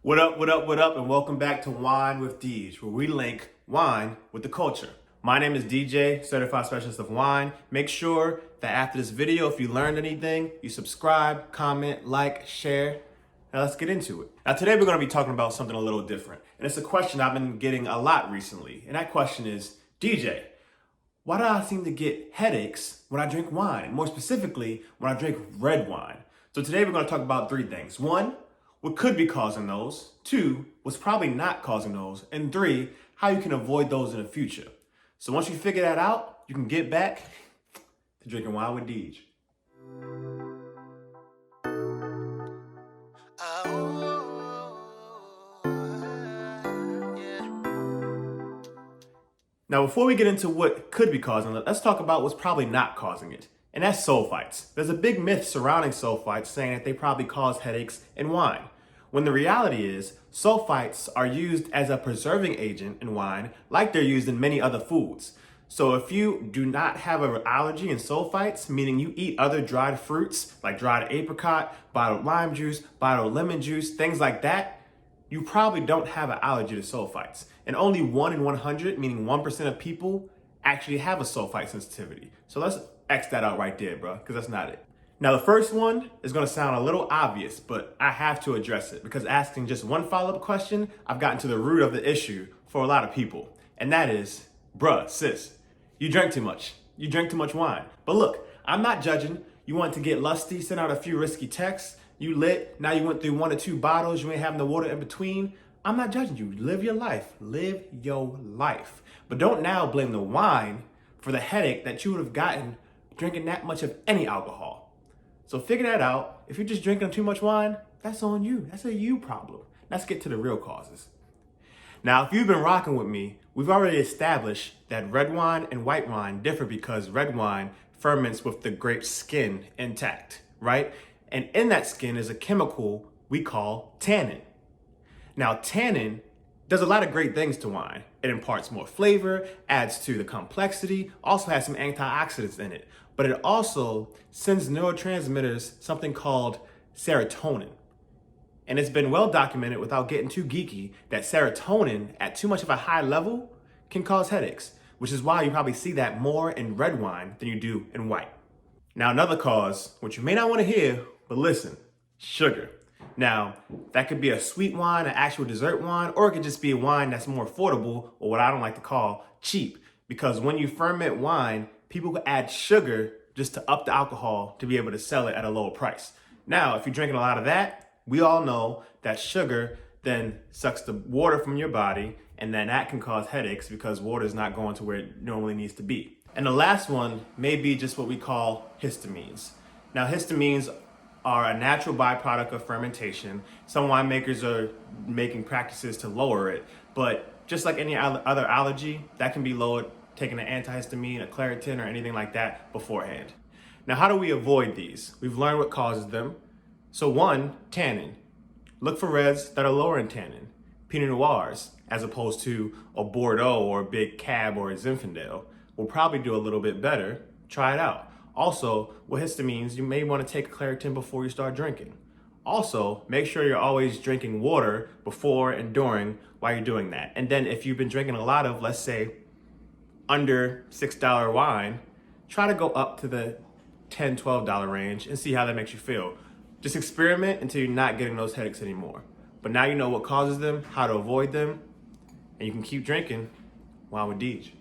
What up, what up, what up, and welcome back to Wine with Deej, where we link wine with the culture. My name is DJ, Certified Specialist of Wine. Make sure that after this video, if you learned anything, you subscribe, comment, like, share. Now let's get into it. Now today we're going to be talking about something a little different. And it's a question I've been getting a lot recently. And that question is, DJ, why do I seem to get headaches when I drink wine? More specifically, when I drink red wine. So today we're going to talk about three things. One, what could be causing those. Two, what's probably not causing those. And three, how you can avoid those in the future. So once you figure that out, you can get back to drinking wine with Deej. Now, before we get into what could be causing it, let's talk about what's probably not causing it. And that's sulfites. There's a big myth surrounding sulfites saying that they probably cause headaches in wine. When the reality is, sulfites are used as a preserving agent in wine like they're used in many other foods. So if you do not have an allergy in sulfites, meaning you eat other dried fruits like dried apricot, bottled lime juice, bottled lemon juice, things like that, you probably don't have an allergy to sulfites. And only 1 in 100, meaning 1% of people, actually have a sulfite sensitivity. So let's X that out right there, bro, because that's not it. Now, the first one is going to sound a little obvious, but I have to address it because asking just one follow-up question, I've gotten to the root of the issue for a lot of people. And that is, bruh, sis, you drank too much. You drank too much wine. But look, I'm not judging. You want to get lusty, send out a few risky texts. You lit, now you went through 1 or 2 bottles, you ain't having the water in between. I'm not judging you. Live your life. Live your life. But don't now blame the wine for the headache that you would have gotten drinking that much of any alcohol. So figure that out. If you're just drinking too much wine, that's on you. That's a you problem. Let's get to the real causes. Now, if you've been rocking with me, we've already established that red wine and white wine differ because red wine ferments with the grape skin intact, right? And in that skin is a chemical we call tannin. Now, tannin does a lot of great things to wine. It imparts more flavor, adds to the complexity, also has some antioxidants in it. But it also sends neurotransmitters something called serotonin. And it's been well documented, without getting too geeky, that serotonin at too much of a high level can cause headaches, which is why you probably see that more in red wine than you do in white. Now, another cause, which you may not want to hear, but listen, sugar. Now, that could be a sweet wine, an actual dessert wine, or it could just be a wine that's more affordable, or what I don't like to call cheap. Because when you ferment wine, people could add sugar just to up the alcohol to be able to sell it at a lower price. Now, if you're drinking a lot of that, we all know that sugar then sucks the water from your body, and then that can cause headaches because water is not going to where it normally needs to be. And the last one may be just what we call histamines. Now, histamines are a natural byproduct of fermentation. Some winemakers are making practices to lower it, but just like any other allergy, that can be lowered taking an antihistamine, a Claritin, or anything like that beforehand. Now, how do we avoid these? We've learned what causes them. So one, tannin. Look for reds that are lower in tannin. Pinot Noirs, as opposed to a Bordeaux or a big Cab or a Zinfandel, will probably do a little bit better. Try it out. Also, with histamines, you may want to take a Claritin before you start drinking. Also, make sure you're always drinking water before and during while you're doing that. And then if you've been drinking a lot of, let's say, under $6 wine, try to go up to the $10, $12 range and see how that makes you feel. Just experiment until you're not getting those headaches anymore. But now you know what causes them, how to avoid them, and you can keep drinking wine with Deej.